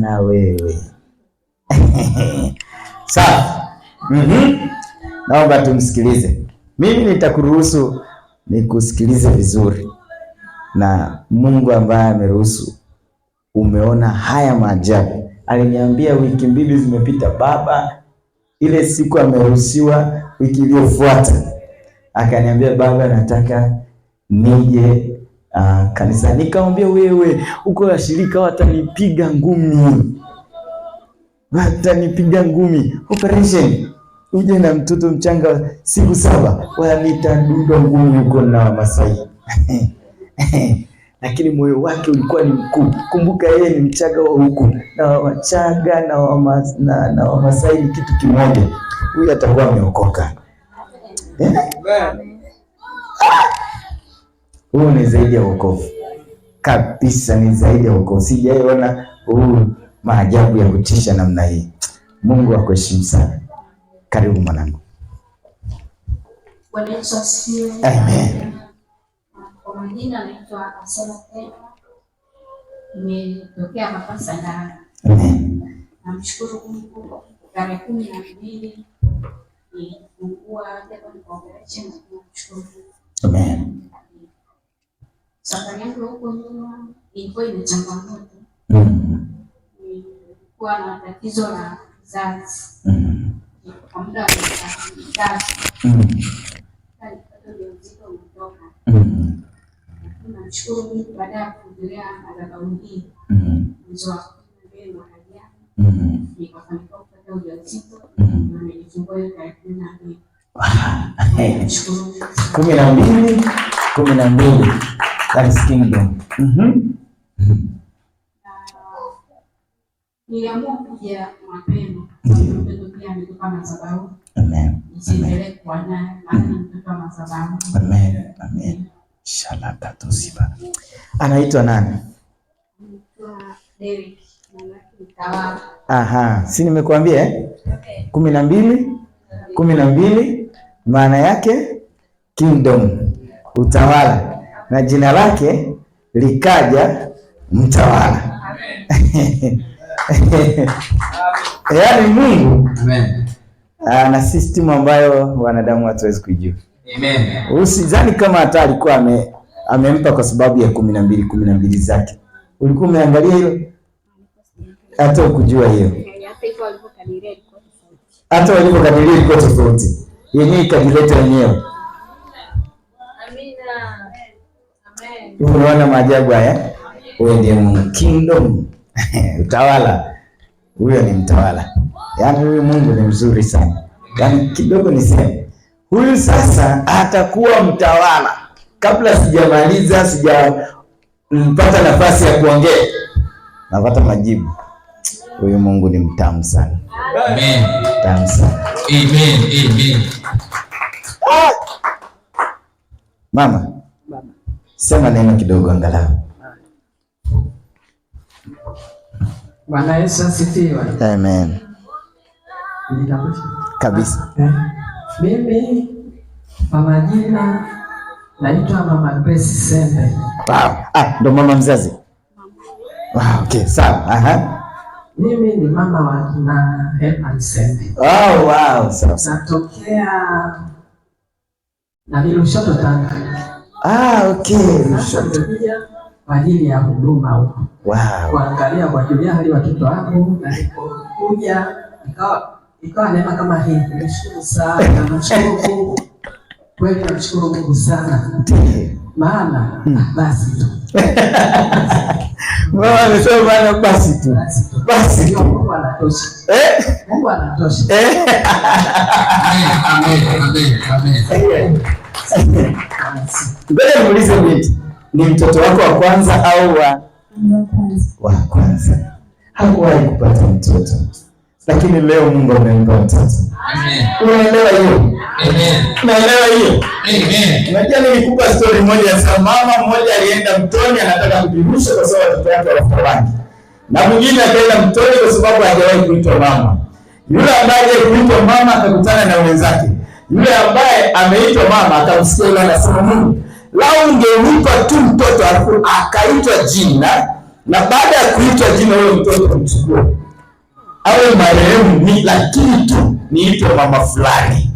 na wewe. Sawa. Naomba tumsikilize. Mimi nitakuruhusu nikusikilize vizuri. Na Mungu ambaye ameruhusu umeona haya maajabu. Aliniambia wiki 2 zimepita baba, ile siku ameruhusiwa wiki iliyofuata. Akaniambia baba, nataka nije kanisa. Nikamwambia wewe uko na shirika, watanipiga ngumi. Watanipiga ngumi. Operation. Uje na mtoto mchanga siku 7, wanitadunda ngumi huko na Wamasai. Lakini moyo wake ulikuwa ni mkuu. Kumbuka yeye ni Mchaga wa huku, na Wachaga na Wamasai ni kitu kimoja. Huyu atakuwa ameokoka. Huyu ni zaidi ya wokovu. Kabisa ni zaidi ya wokovu. Sijaiona maajabu ya kutisha namna hii. Mungu akuheshimu sana. Karibu mwanangu. Bwana Yesu asifiwe. Amen. Kwa majina naitwa Asela Tena. Nimetokea hapa Sandara. Amen. Namshukuru Mungu, tarehe 12 nilifungua japo ni operation, namshukuru. Amen. Safari yangu huko nyuma ilikuwa ina changamoto. Nilikuwa na tatizo la kizazi. Kwa muda wa miaka mitatu. Ujauzito umetoka. Namshukuru Mungu baada ya kuendelea madhabahu hii. Mwezi wa 12 mwaka jana. Nikafanikiwa kupata ujauzito. Nimejifungua tarehe 12. 12. That's kingdom. Niliamua kuja mapema. Mtoto pia ametoka madhabahu. Amen. Nisiendelee kuwa naye, maana ni mtoto wa madhabahu. Amen. Amen. Shalata tusiba. Anaitwa nani? Anaitwa Derek, mtawala. Aha, si nimekuambia Okay. 12 maana yake kingdom, utawala. Na jina lake likaja mtawala. Yaani Mungu ana system ambayo wanadamu hatuwezi kujua. Amen. Usidhani kama hata alikuwa amempa kwa sababu ya 12 zake. Ulikuwa umeangalia hilo? Hata ukujua hiyo. Hata walipokadiria ilikuwa tofauti. Yenyewe ikajileta yenyewe. Amina. Amen. Unaona maajabu haya? Wewe ndiye Mungu, kingdom. Utawala. Huyo ni mtawala. Yaani huyu Mungu ni mzuri sana. Yaani kidogo niseme. Huyu sasa atakuwa mtawala. Kabla sijamaliza, sijapata nafasi ya kuongea, napata majibu. Huyu Mungu ni mtamu sana. Amen. Mtamu sana. Amen. Amen. Mama. Sema neno kidogo angalau. Bwana Yesu asifiwe. Amen. Kabisa. Mimi kwa majina naitwa Mama Grace Sembe. Wow. Ndo mama mzazi. Wow, okay, sawa. Aha. Mimi ni mama wa kina Herman Sembe. Oh, wow, sawa. Natokea na Lushoto Tanga. Okay, Lushoto. Kwa ajili ya huduma huko. Wow. Kuangalia kwa ajili ya hali watoto wangu, na nilipokuja ikawa neema kama hii. Nashukuru sana, namshukuru Mungu. Kweli namshukuru Mungu sana. Maana basi tu. Mama amesema maana basi tu. Basi tu. Mungu anatosha. Mungu anatosha. Amen. Ngoja niulize binti. Ni mtoto wako wa kwanza au wa kwanza? Hakuwahi kupata mtoto, lakini leo Mungu amempa mtoto. Amen. Unaelewa hiyo? Amen. Unaelewa hiyo? Amen. Unajua nilikupa story moja ya mama mmoja alienda mtoni, anataka kujirusha kwa sababu watoto wake wanafariki. Na mwingine akaenda mtoni kwa sababu hajawahi kuitwa mama. Yule ambaye hajaitwa mama akakutana na wenzake. Yule ambaye ameitwa mama akamsikia yule anasema, Mungu, lau ungenipa tu mtoto akaitwa jina na baada ya kuitwa jina huyo mtoto mchukue awe marehemu, ni lakini tu niitwe mama fulani.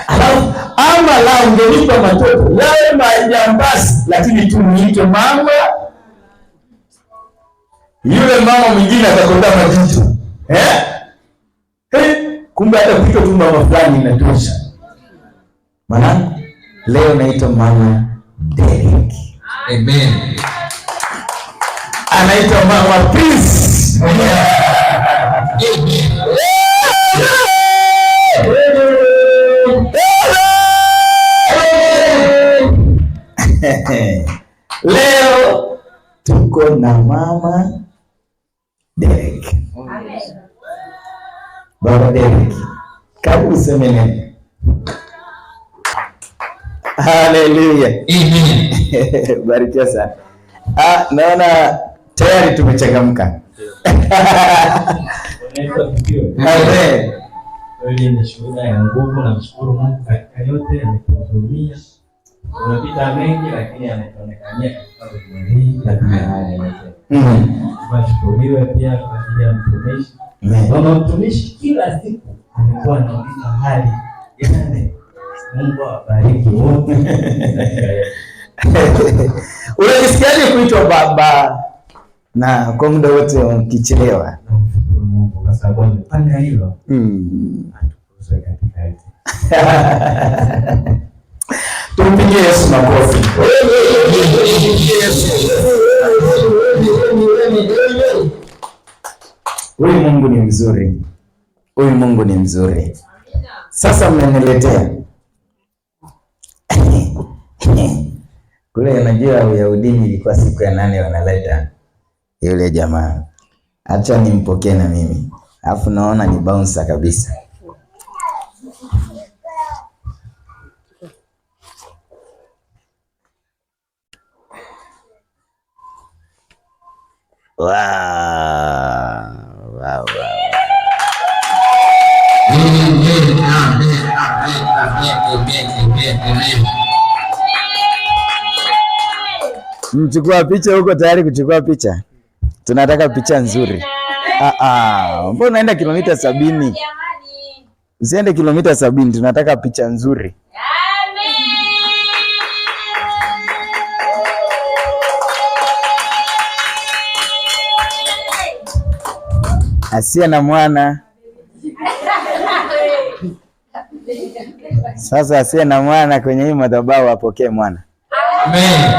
Alafu ama la ungenipa matoto yawe majambazi, lakini tu niitwe mama. Yule mama mwingine atakonda majicho kumbe hata kuitwa tu mama fulani inatosha. Maana leo naitwa mama Derek. Amen. Anaitwa mama Peace. Leo tuko na mama Derek. Baba Derek, karibu useme neno. Haleluya. Amen. Barikiwa sana. Naona tayari tumechangamka. Amen. Wewe ni shuhuda ya nguvu, na mshukuru Mungu katika yote ametuhudumia. Unapita mengi lakini ametuonekania katika huduma hii katika haya yote. Tunashukuriwe pia kwa ajili ya mtumishi. Mama mtumishi kila siku amekuwa anauliza hali yake. Mungu awabariki wote. Unajisikiaje kuitwa baba na kwa muda wote ukichelewa? Namshukuru Mungu kwa sababu amefanya hilo. Atukuzwe katika yote. Tumpigie Yesu makofi. Huyu Mungu ni mzuri. Huyu Mungu ni mzuri. Sasa mmeniletea kule, unajua Uyahudini ilikuwa siku ya 8 wanaleta yule jamaa. Acha nimpokee na mimi. Alafu naona ni bouncer kabisa. Wow. Mchukua picha huko, tayari kuchukua picha? Tunataka picha nzuri. Mbona unaenda kilomita 70? Usiende kilomita 70, tunataka picha nzuri. Asiye na mwana. Sasa asiye na mwana kwenye hii madhabahu apokee mwana. Amen.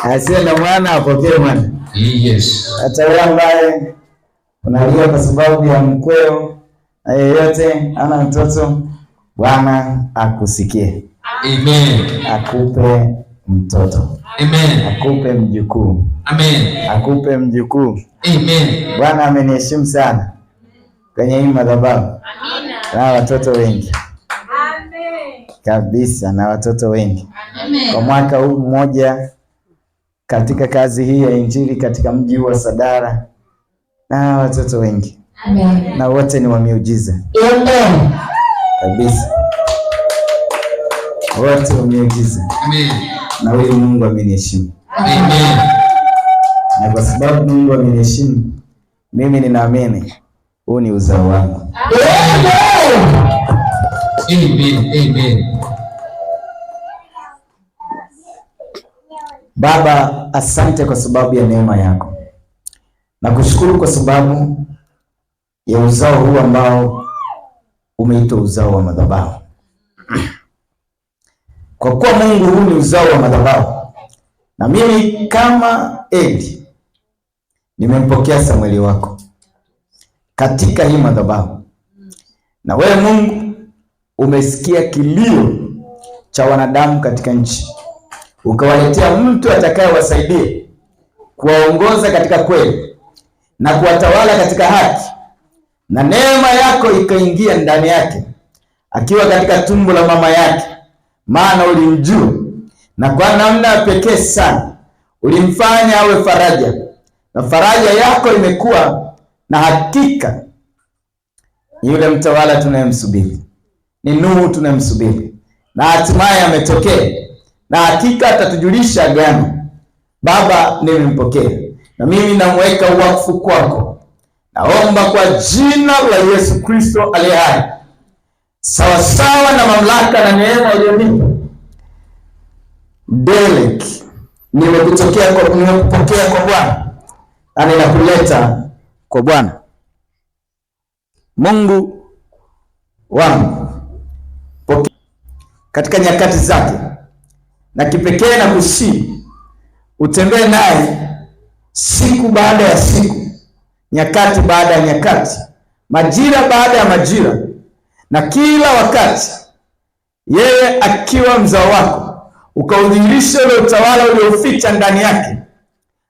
Asiye na mwana apokee mwana. Yes. Hata wewe ambaye unalia kwa sababu ya mkweo na yeyote ana mtoto, Bwana akusikie. Amen. Akupe mtoto. Amen. Akupe mjukuu. Amen. Akupe mjukuu. Amen. Bwana ameniheshimu sana kwenye hii madhabahu. Amina. Na watoto wengi. Amen. Kabisa, na watoto wengi. Amen. Kwa mwaka huu mmoja katika kazi hii ya injili katika mji wa Sadara, na watoto wengi. Amen. Na wote ni wa miujiza. Amen. Kabisa. Wote wa miujiza. Amen. Na huyu Mungu ameniheshimu. Amen. Na kwa sababu Mungu ameniheshimu, mimi ninaamini huu ni uzao wangu. Amen. Amen. Baba, asante kwa sababu ya neema yako. Nakushukuru kwa sababu ya uzao huu ambao umeitwa uzao wa madhabahu. Kwa kuwa Mungu, huu ni uzao wa madhabahu, na mimi kama Eli nimempokea Samueli wako katika hii madhabahu. Na wewe Mungu umesikia kilio cha wanadamu katika nchi, ukawaletea mtu atakayewasaidia kuwaongoza katika kweli na kuwatawala katika haki, na neema yako ikaingia ndani yake akiwa katika tumbo la mama yake, maana ulimjua na kwa namna ya pekee sana ulimfanya awe faraja, na faraja yako imekuwa na hakika. Ni yule mtawala tunayemsubiri, ni Nuhu tunayemsubiri, na hatimaye ametokea, na hakika atatujulisha agano Baba, nimempokea na mimi namweka wakfu kwako. Naomba kwa jina la Yesu Kristo aliye hai, sawasawa na mamlaka na neema uliyonipa, Derek, nimekupokea kwa Bwana na ninakuleta kwa Bwana. Mungu wangu, pokea katika nyakati zake, na kipekee na kusihi utembee naye siku baada ya siku, nyakati baada ya nyakati, majira baada ya majira, na kila wakati yeye akiwa mzao wako, ukaudhihirisha ule utawala ulioficha ndani yake,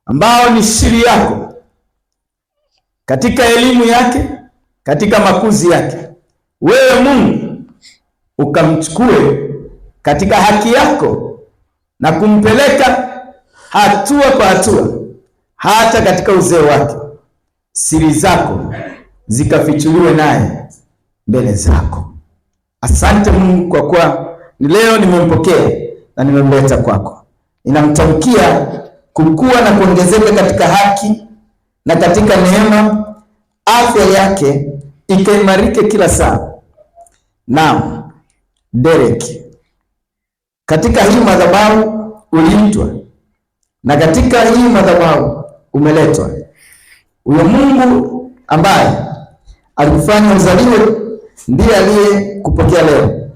ambao ni siri yako, katika elimu yake, katika makuzi yake. Wewe Mungu ukamchukue katika haki yako na kumpeleka hatua kwa hatua hata katika uzee wake, siri zako zikafichuliwe naye mbele zako. Asante Mungu kwa kuwa ni leo nimempokea na nimemleta kwako. Ninamtamkia kukua na kuongezeka katika haki na katika neema, afya yake ikaimarike kila saa. Naam, Derek, katika hii madhabahu uliitwa, na katika hii madhabahu umeletwa. Huyo Mungu ambaye alikufanya uzaliwe ndiye aliyekupokea leo.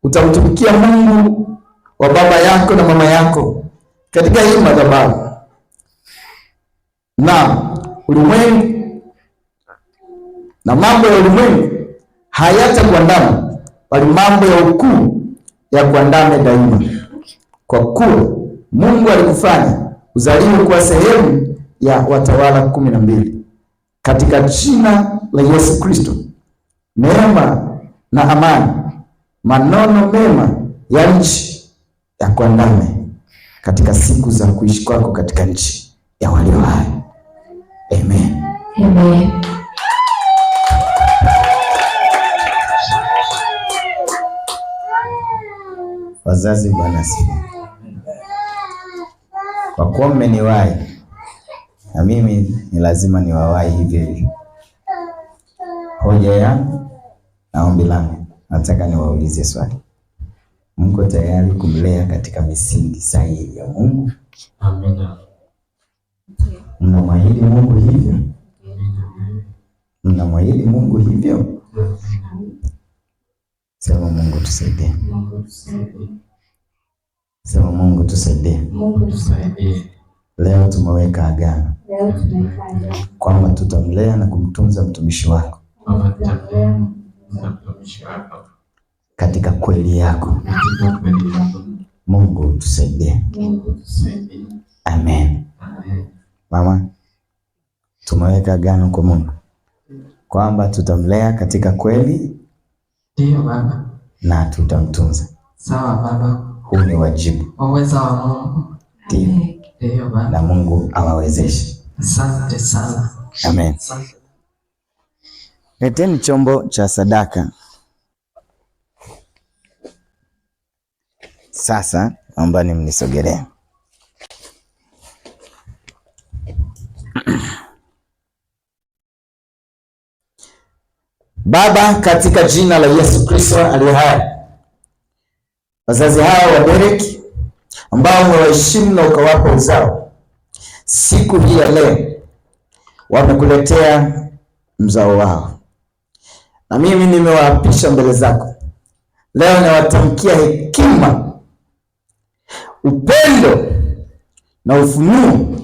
Utamtumikia Mungu wa baba yako na mama yako katika hii madhabahu, na ulimwengu na mambo ya ulimwengu hayatakuandama, bali mambo ya ukuu ya kuandame daima, kwa kuwa Mungu alikufanya uzaliwe kuwa sehemu ya watawala 12. Katika jina la Yesu Kristo, neema na amani, manono mema ya nchi ya kuandame katika siku za kuishi kwako katika nchi ya walio hai. Amen. Amen. Wazazi, Bwana asifiwe. Kwa kuwa mmeniwahi, na mimi ni lazima niwawahi hivyo hivyo. Hoja yangu na ombi langu, nataka niwaulize swali. Mko tayari kumlea katika misingi sahihi ya Mungu? Amina. Mnamwahidi Mungu hivyo? Mnamwahidi Mungu hivyo? Sema Mungu tusaidie. Sema Mungu tusaidie. Mungu tusaidie. Leo tumeweka agano kwamba tutamlea na kumtunza mtumishi wako katika kweli yako. Mungu tusaidie. Amen. Mama, tumeweka agano kwa Mungu kwamba tutamlea katika kweli. Ndiyo baba. Na tutamtunza. Sawa baba. Huu ni wajibu kwa uwezo wa Mungu. Ndiyo baba. Na Mungu awawezeshe. Asante sana. Amen. Leteni chombo cha sadaka. Sasa naomba mnisogelee. Baba, katika jina la Yesu Kristo aliye hai, wazazi hao wa Derek ambao umewaheshimu na ukawapa uzao, siku hii ya leo wamekuletea mzao wao, na mimi nimewaapisha mbele zako leo. Nawatamkia hekima, upendo na ufunuo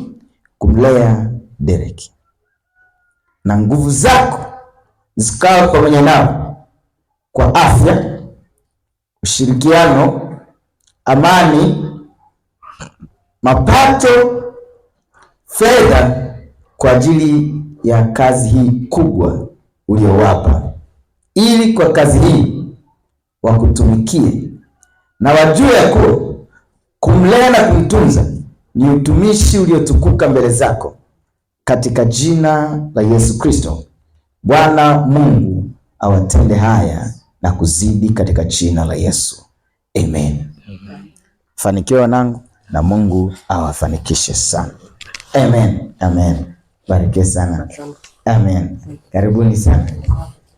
kumlea Derek, na nguvu zako zikawa pamoja nao kwa afya, ushirikiano, amani, mapato, fedha kwa ajili ya kazi hii kubwa uliowapa, ili kwa kazi hii wakutumikie na wajue ya kuwa kumlea na kumtunza ni utumishi uliotukuka mbele zako, katika jina la Yesu Kristo. Bwana Mungu awatende haya na kuzidi katika jina la Yesu. Amen. Fanikiwa wanangu. na Mungu awafanikishe sana. Amen. Amen. Barikiwe sana. Amen. Karibuni sana.